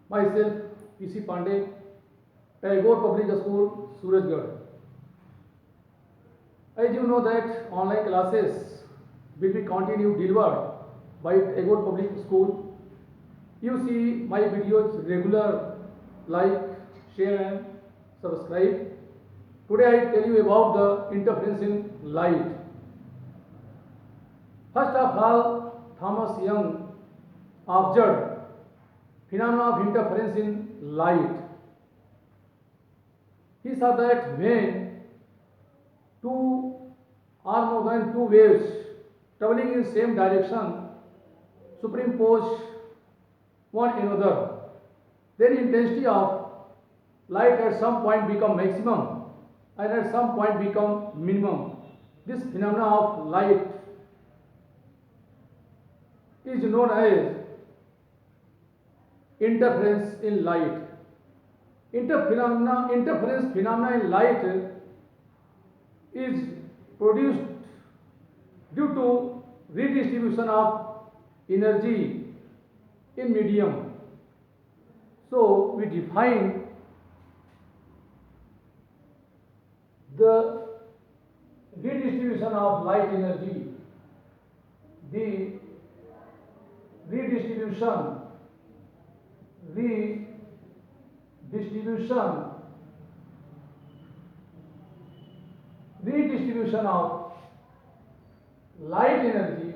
Myself, PC Pandey, Tagore Public School, Surajgarh. As you know that online classes will be continued delivered by Tagore Public School. You see my videos regular, like, share and subscribe. Today I tell you about the interference in light. First of all, Thomas Young observed phenomena of interference in light. He saw that when two or more than two waves traveling in same direction superimpose one another, then intensity of light at some point become maximum and at some point become minimum. This phenomena of light is known as interference in light. Interference phenomena in light is produced due to redistribution of energy in medium. So we define the redistribution of light energy. The redistribution redistribution of light energy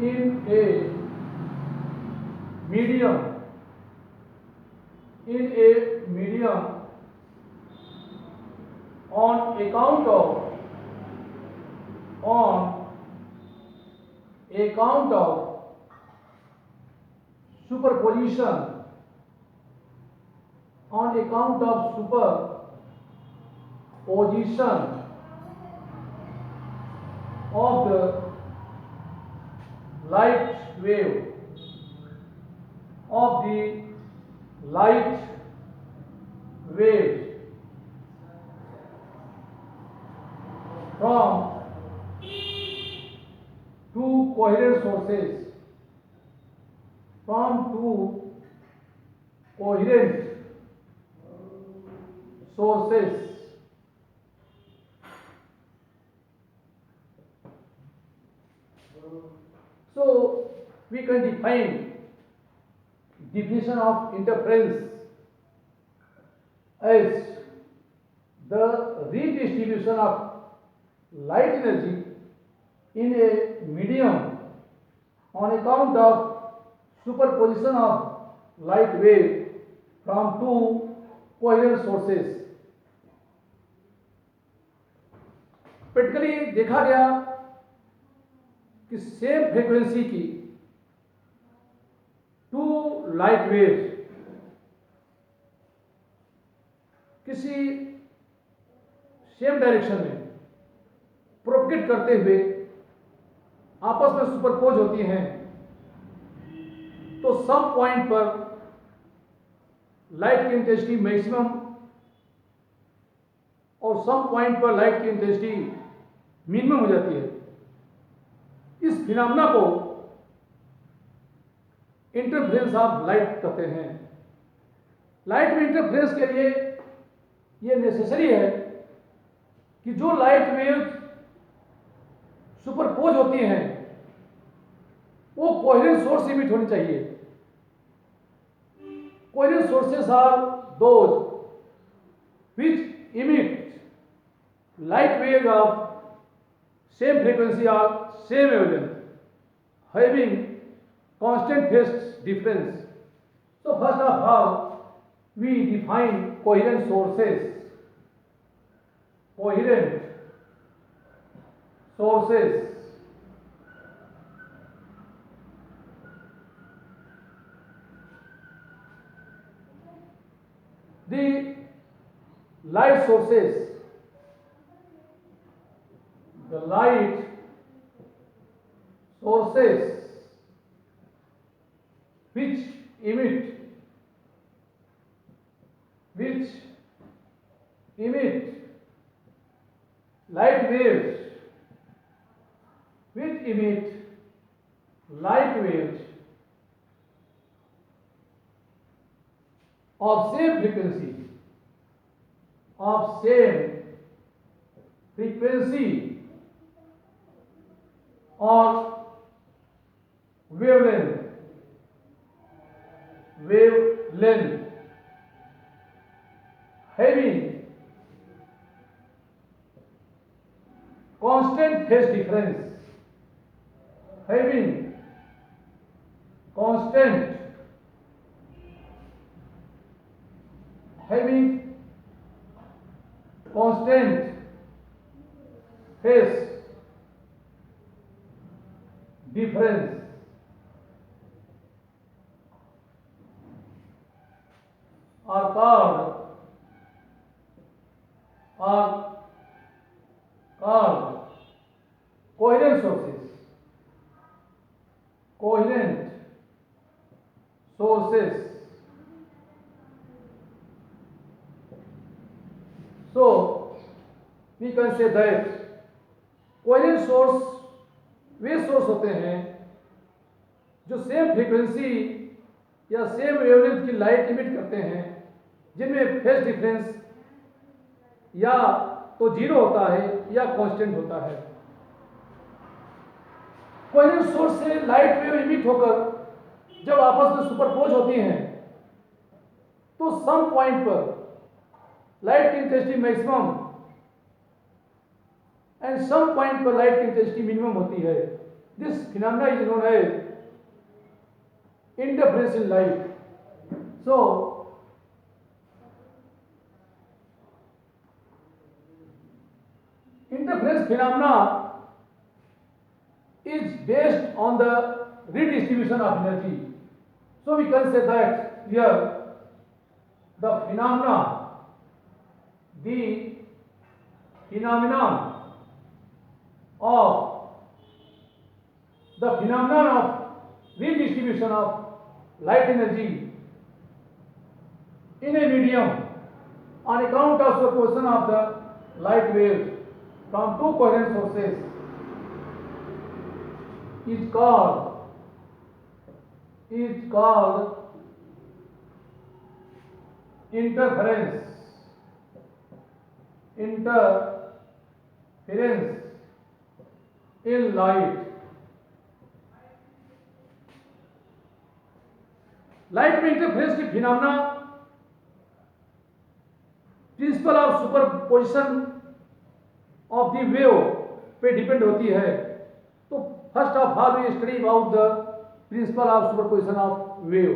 in a medium on account of superposition of the light wave from two coherent sources. So we can definition of interference as the redistribution of light energy in a medium on account of superposition of light wave from two coherent sources. Practically देखा गया कि same frequency की to light waves किसी same direction में propagate करते हुए आपस में सुपरपोज होती हैं, तो सम पॉइंट पर लाइट की इंटेंसिटी मैक्सिमम और सम पॉइंट पर लाइट की इंटेंसिटी मिनिमम हो जाती है। इस फिनोमेना को इंटरफेरेंस ऑफ लाइट कहते हैं। लाइट में इंटरफेरेंस के लिए यह नेसेसरी है कि जो लाइट वेव सुपरपोज होती हैं वो कोहेरेंट सोर्स इमिट होनी चाहिए। Coherent sources are those which emit light wave of same frequency or same wavelength having constant phase difference. So first of all we define coherent sources. The light sources, which emit light waves emit light waves of same frequency, or wavelength having constant phase difference, having constant phase difference are called coherent sources. So we can say that coherent source way source होते हैं जो same frequency या same wavelength की light emit करते हैं, जिनमें phase difference या तो जीरो होता है या कांस्टेंट होता है। कोहेरेंट सोर्स से लाइट वेव इमिट होकर जब आपस में सुपरपोज होती हैं तो सम पॉइंट पर लाइट की intensity maximum and some point पर लाइट की इंटेंसिटी मिनिमम होती है। This phenomena is known as interference in light. So interference phenomena is based on the redistribution of energy. So we can say that here the phenomenon of redistribution of light energy in a medium on account of superposition of the light waves from two coherent sources is called interference in light। Light में interference की phenomena principle of superposition of the wave पे depend होती है। तो first of all we study about the principle of superposition of wave.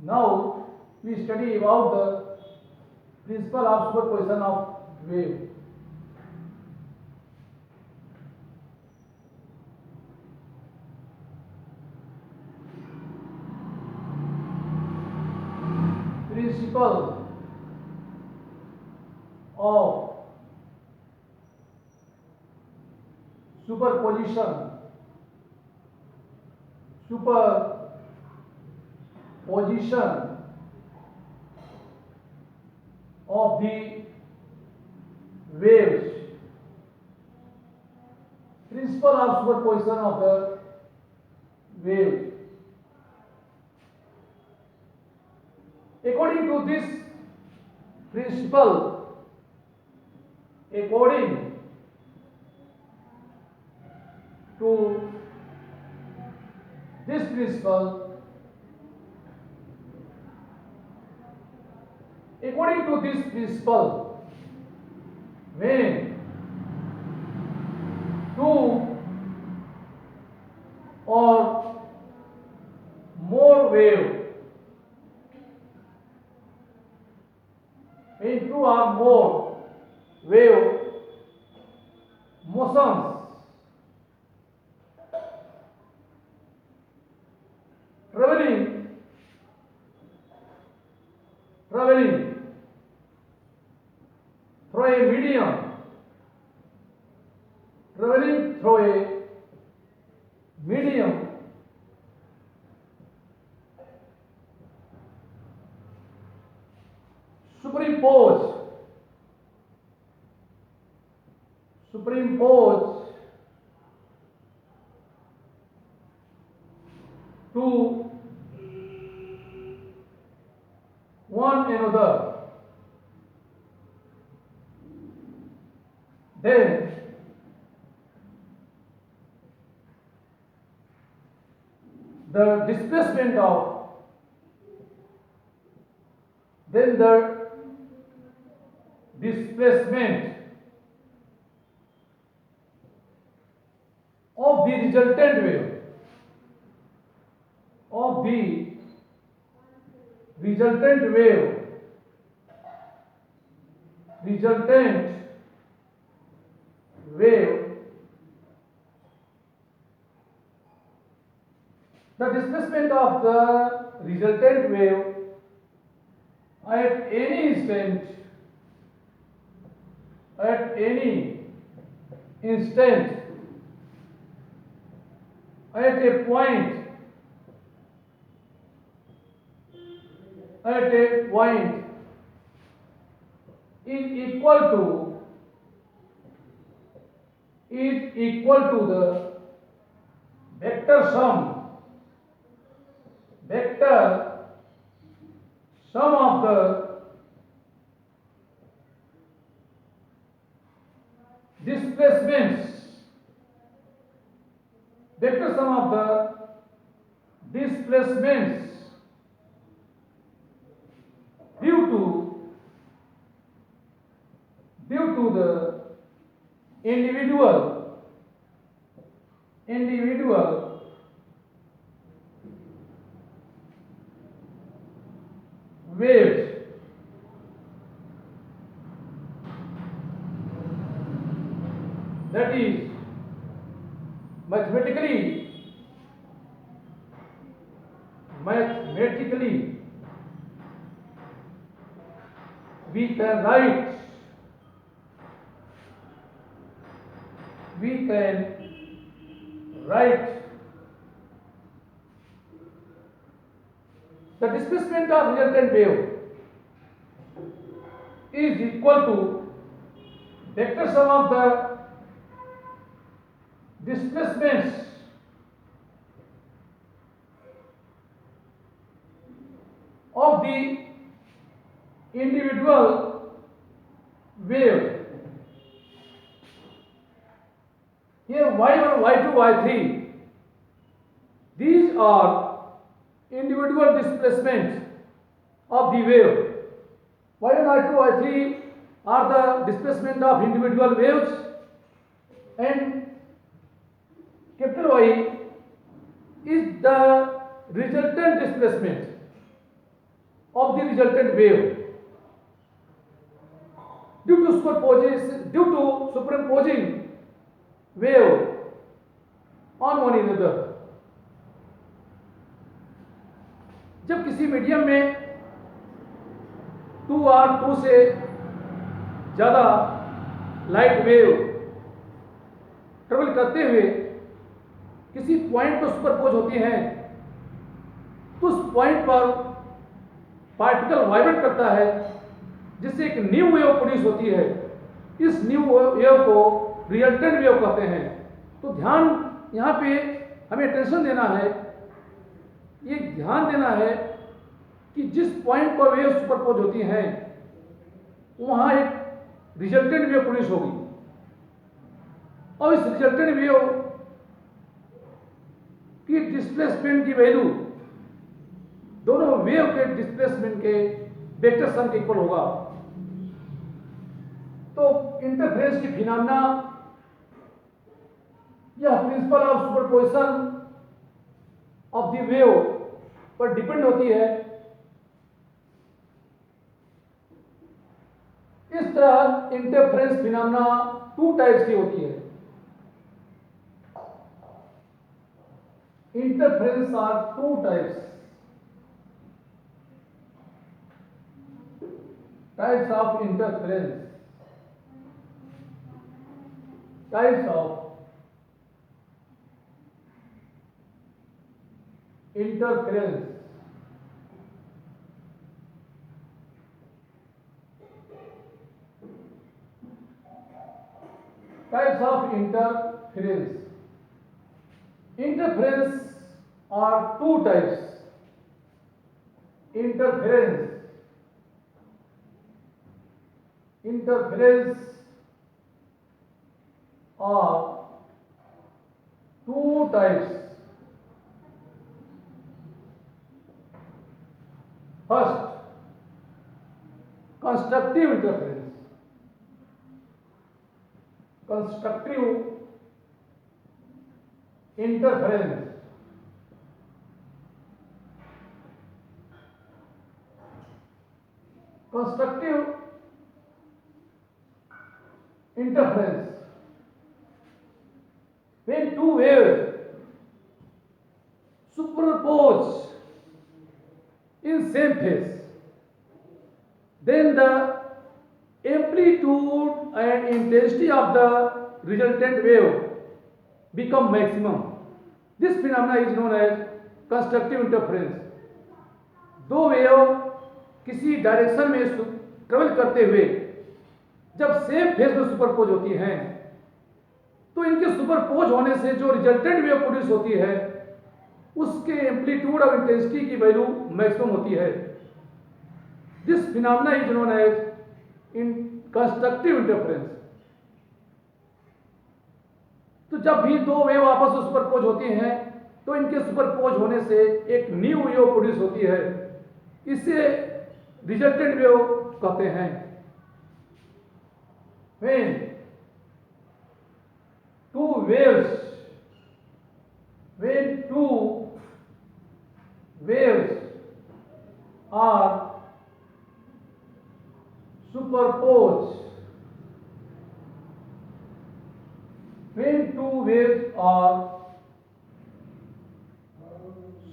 Now we study about the principle of superposition of wave. Principle of superposition of the waves, principle of superposition of the waves। According to this principle, according to this principle, when two or more waves into or more wave motions traveling through a medium, superimpose to one another, then the displacement of of the resultant wave resultant wave the displacement of the resultant wave at any instant at a point is equal to the vector sum of the displacements due to the individual waves that is mathematically we can write the displacement of resultant wave is equal to vector sum of the displacements of the individual wave. Here y1, y2, y3 these are individual displacements of the wave. y1, y2, y3 are the displacement of individual waves and capital Y is the resultant displacement of the resultant wave due to superimposing wave on one another. जब किसी medium में 2r 2 से ज़्यादा light wave travel करते हुए किसी point पर superpose होती हैं तो उस पॉइंट पर पार्टिकल वाइब्रेट करता है जिससे एक न्यू वेव प्रोड्यूस होती है। इस न्यू वेव को रिजल्टेंट वेव कहते हैं। तो ध्यान यहाँ पे हमें अटेंशन देना है, ये ध्यान देना है कि जिस पॉइंट पर वेव सुपरपोज होती हैं वहाँ एक रिजल्टेंट वेव प्रोड्यूस होगी और इस रिजल्टेंट वेव की डिस्प्लेसमेंट की वैल्यू दोनों वेव के डिस्प्लेसमेंट के वेक्टर सम के इक्वल होगा। तो इंटरफेरेंस की फिनोमेना यह principal of superposition of the wave पर डिपेंड होती है। इस तरह इंटरफेरेंस फिनोमेना 2 टाइप्स की होती है। Interference are 2 types of interference. Types of interference. Interference are two types. Interference are two types. First, constructive interference. Constructive interference. Constructive interference. When two waves superpose in same phase, then the amplitude and intensity of the resultant wave become maximum. This phenomena is known as constructive interference. दो wave किसी direction में travel करते हुए जब same phase में superpose होती हैं, तो इनके सुपरपोज होने से जो रिजल्टेंट वेव प्रोड्यूस होती है उसके एम्पलीट्यूड और इंटेंसिटी की वैल्यू मैक्सिमम होती है. This phenomena is known as in constructive interference. तो जब भी दो वेव आपस में सुपरपोज होती हैं तो इनके सुपरपोज होने से एक न्यू वेव प्रोड्यूस होती है. इसे रिजल्टेंट वेव कहते हैं. When two waves are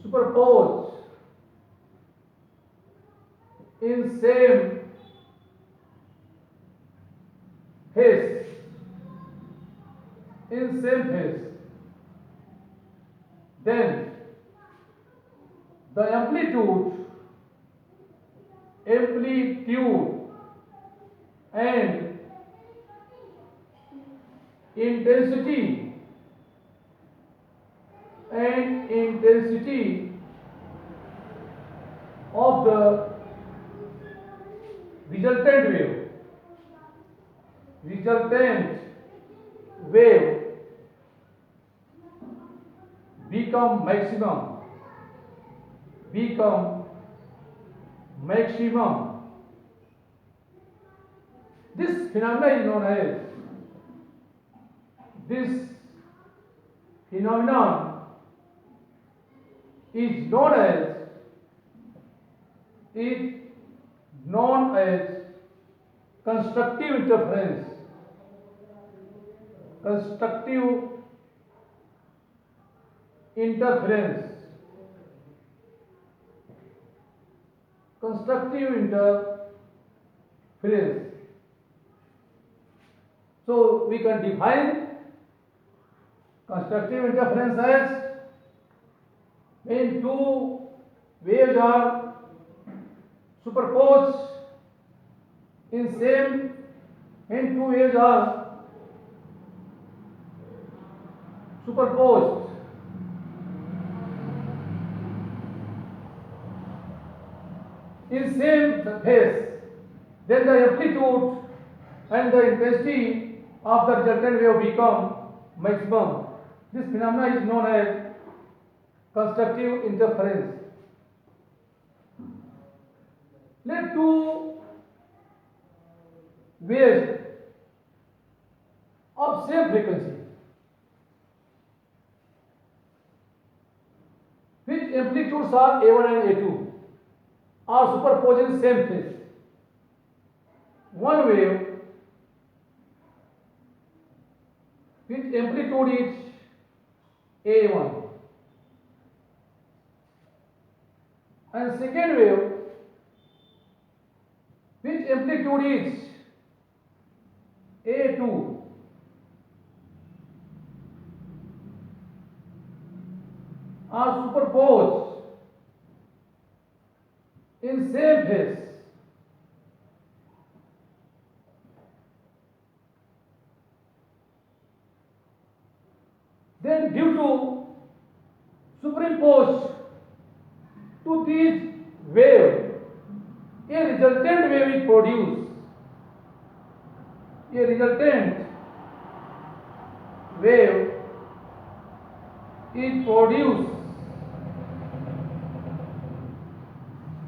superposed, in same phase, then the amplitude and intensity of the resultant wave become maximum. This phenomenon is known as constructive interference. So we can define constructive interference as when two waves are superposed in same when two waves are superposed in same phase, then the amplitude and the intensity of the resultant wave become maximum. This phenomena is known as constructive interference. Let two waves of same frequency which amplitudes are A1 and A2 are superposed in same phase. One wave which amplitude is A1 and second wave which amplitude is A2 are superposed in same phase. Then due to superimposed to these waves, a resultant wave is produced. A resultant wave is produced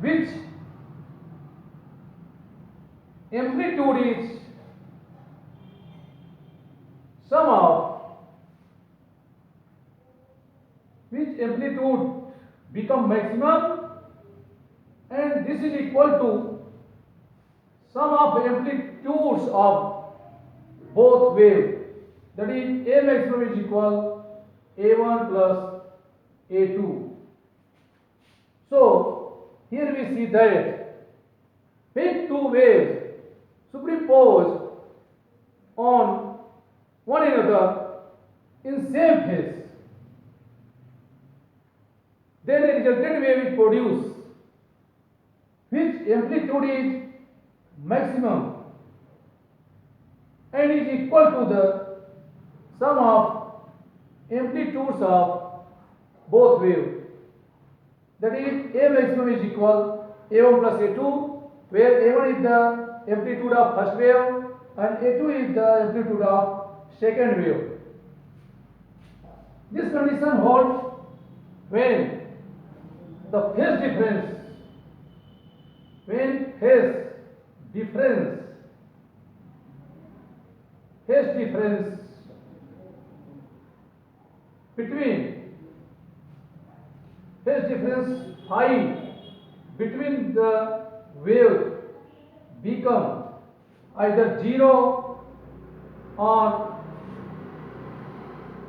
which amplitude is sum of which amplitude become maximum, and this is equal to sum of amplitudes of both waves, that is A maximum is equal A1 plus A2. So here we see that when two waves superimposed on one another in same phase, then a resultant wave is produced which amplitude is maximum and is equal to the sum of amplitudes of both waves. That is A maximum is equal A1 plus A2, where A1 is the amplitude of first wave and A2 is the amplitude of second wave. This condition holds when the phase difference phi between the waves become either 0 or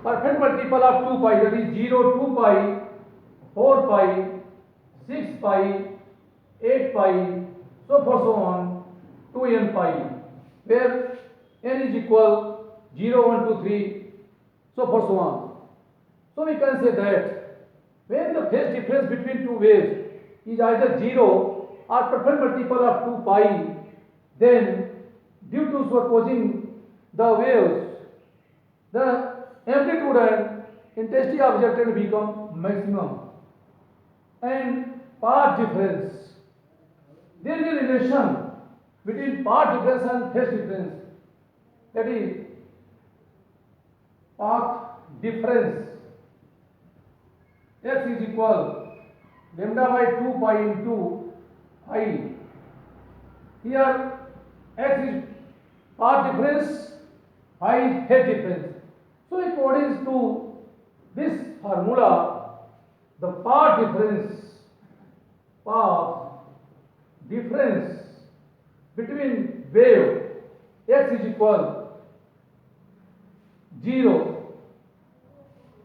perfect multiple of 2 pi, that is 0, 2 pi, 4 pi, 6 pi, 8 pi, so forth so on, 2n pi, where n is equal 0, 1, 2, 3, so forth so on. So we can say that when the phase difference between two waves is either 0 or perfect multiple of 2 pi, then due to superposing the waves, the amplitude and intensity of resultant become maximum. And path difference, there is a relation between path difference and phase difference, that is path difference x is equal lambda by 2 pi into I. Here x is path difference, I is phase difference. So according to this formula, the path difference between wave x is equal 0.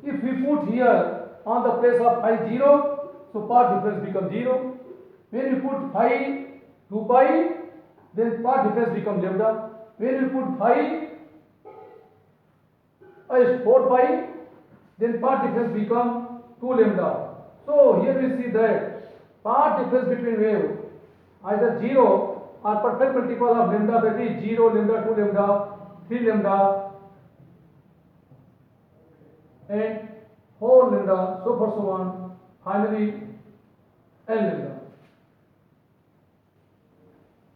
If we put here on the place of phi 0, so path difference becomes 0. When we put phi 2 pi, then path difference becomes lambda. When we put phi is 4 pi, then path difference becomes 2 lambda. So here we see that path difference between wave either 0 or perfect multiple of lambda, that is 0, lambda, 2 lambda, 3 lambda and 4 lambda, so forth so on, finally n lambda.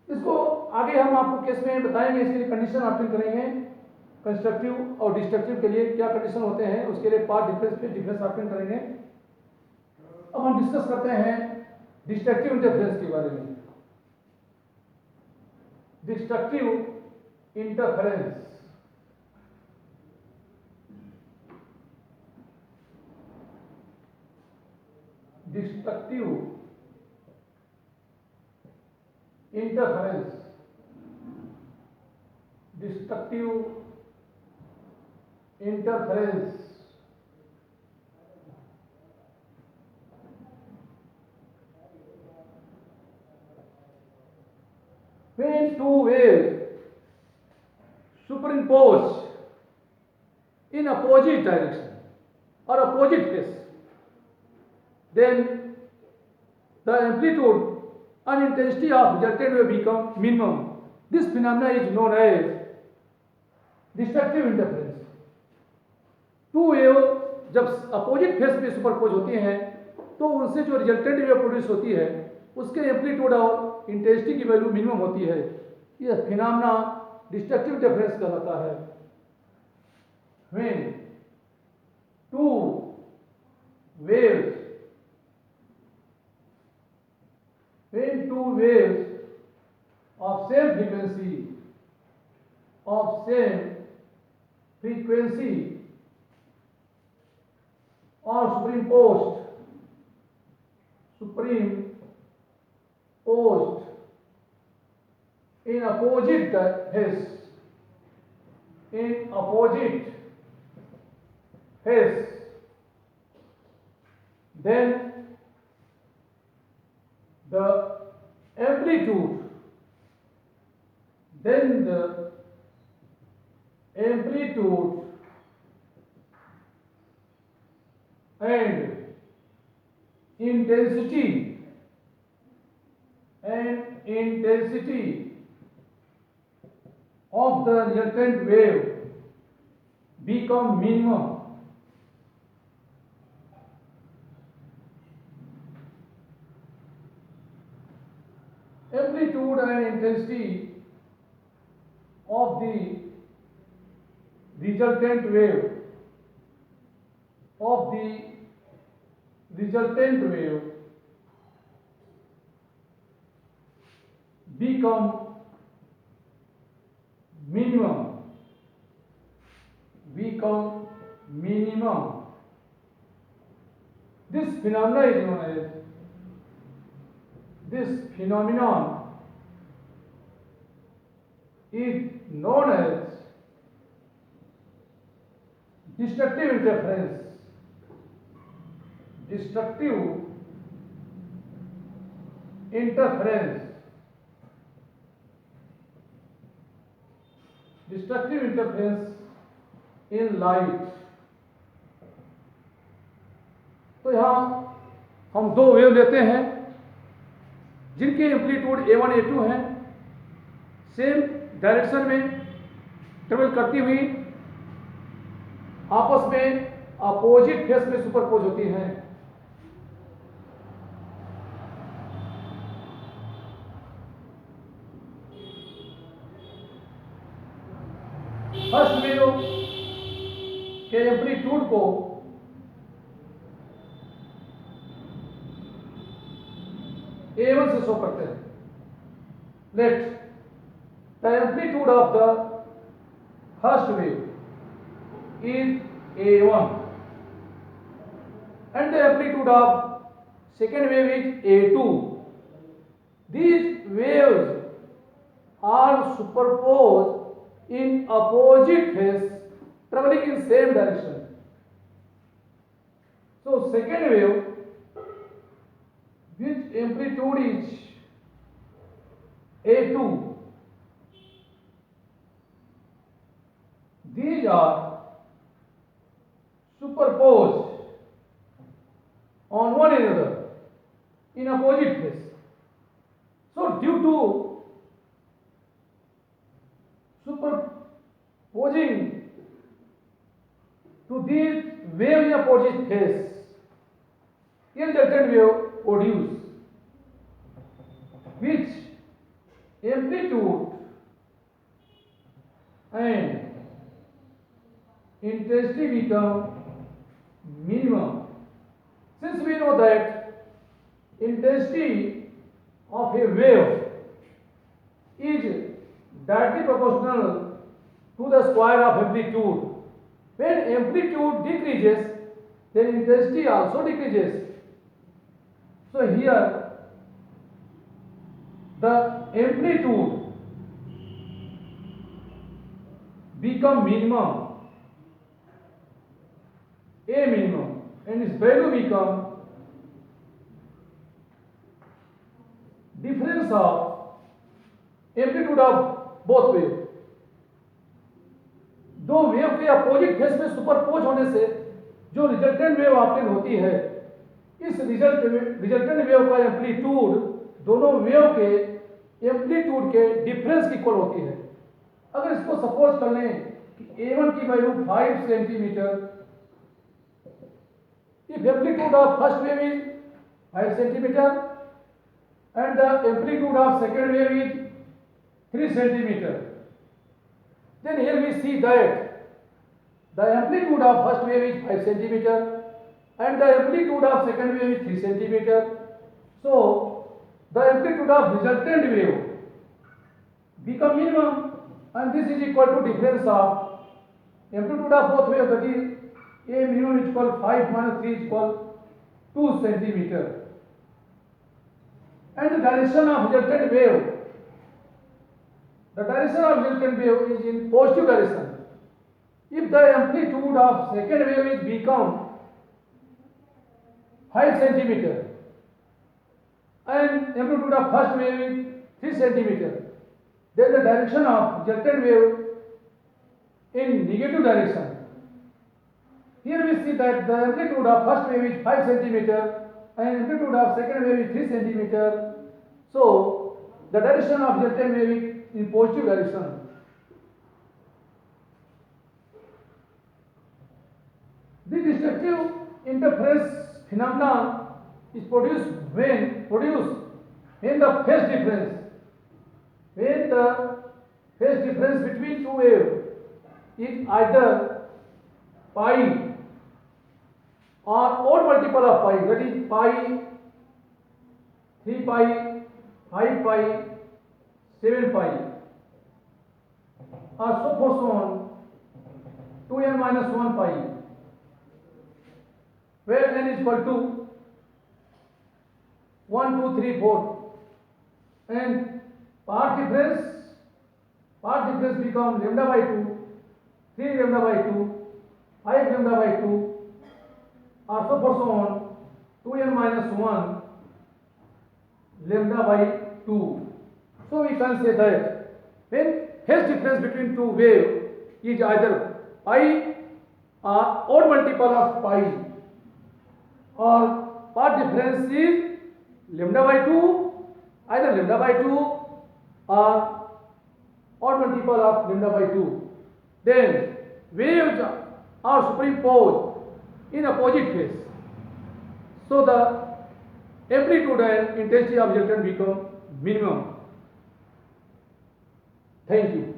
इसको आगे हम आपको case में बताएंगे, इसके लिए condition option करेंगे, constructive और डिस्ट्रक्टिव के लिए क्या कंडीशन होते हैं, उसके लिए पार्ट डिफरेंस पे डिफरेंस ऑप्शन करेंगे। अब हम डिस्कस करते हैं डिस्ट्रक्टिव इंटरफेरेंस के बारे में। Destructive interference, destructive interference, destructive interference when two waves superimposed in opposite direction or opposite phase, then the amplitude and intensity of resultant wave become minimum. This phenomena is known as destructive interference. Two wave जब opposite phase में superpose होती हैं तो उनसे जो resultant wave produce होती है उसके एम्पलीट्यूड और इंटेंसिटी की वैल्यू मिनिमम होती है। यह फिनोमेना डिस्ट्रक्टिव इंटरफेरेंस कहलाता है। When two waves when two waves of same frequency or superimposed in opposite phase, then the amplitude and intensity of the resultant wave become minimum. Amplitude and intensity of the resultant wave become minimum. This phenomenon is known as destructive interference. Destructive interference in light. तो यहाँ हम दो wave लेते हैं जिनके amplitude A1 A2 हैं, same direction में travel करती हुई आपस में अपोजिट फेस में सुपरपोज होती हैं। फर्स्ट वेव के एम्पलीट्यूड को A1 से शो करते हैं। Let the amplitude of the first wave is A1 and the amplitude of second wave is A2. These waves are superposed in opposite phase traveling in same direction. So second wave which amplitude is A2, these are superposed on one another in opposite phase. So due to superposing to these waves in opposite phase, a resultant wave produced which amplitude and intensity become minimum. Since we know that intensity of a wave is directly proportional to the square of amplitude. When amplitude decreases, then intensity also decreases. So here the amplitude become minimum, A minimum, and its value become difference of amplitude of both wave. दो wave के opposite phase में superpose होने से जो resultant wave obtain होती है, इस resultant wave का एम्पलीट्यूड दोनों वेव के एम्पलीट्यूड के डिफरेंस की इक्वल होती है। अगर इसको सपोज कर लें कि A1 की value 5 centimetre If amplitude of first wave is 5 centimeter and the amplitude of second wave is 3 centimeter, then here we see that the amplitude of first wave is 5 centimeter and the amplitude of second wave is 3 centimeter. So the amplitude of resultant wave become minimum, and this is equal to difference of amplitude of both waves, that is A minimum is equal 5 minus 3 is equal 2 centimeter. And the direction of resultant wave, the direction of resultant wave is in positive direction. If the amplitude of second wave is become 5 centimeter and amplitude of first wave is 3 centimeter, then the direction of resultant wave in negative direction. Here we see that the amplitude of first wave is 5 centimeter and amplitude of second wave is 3 centimeter. So the direction of resultant wave is in positive direction. This destructive interference phenomenon is produced when the phase difference between two waves is either pi or odd multiple of pi, that is pi, 3 pi, 5 pi, 7 pi, or so forth so on, 2n minus 1 pi, where n is equal to 1, 2, 3, 4, and part difference become lambda by 2, 3 lambda by 2, 5 lambda by 2, or so forth so on, 2n minus 1 lambda by 2. So we can say that when phase difference between two waves is either pi or odd multiple of pi, or part difference is lambda by 2, either lambda by 2 or odd multiple of lambda by 2, then waves are superimposed in opposite phase. So the amplitude and intensity of resultant become minimum. Thank you.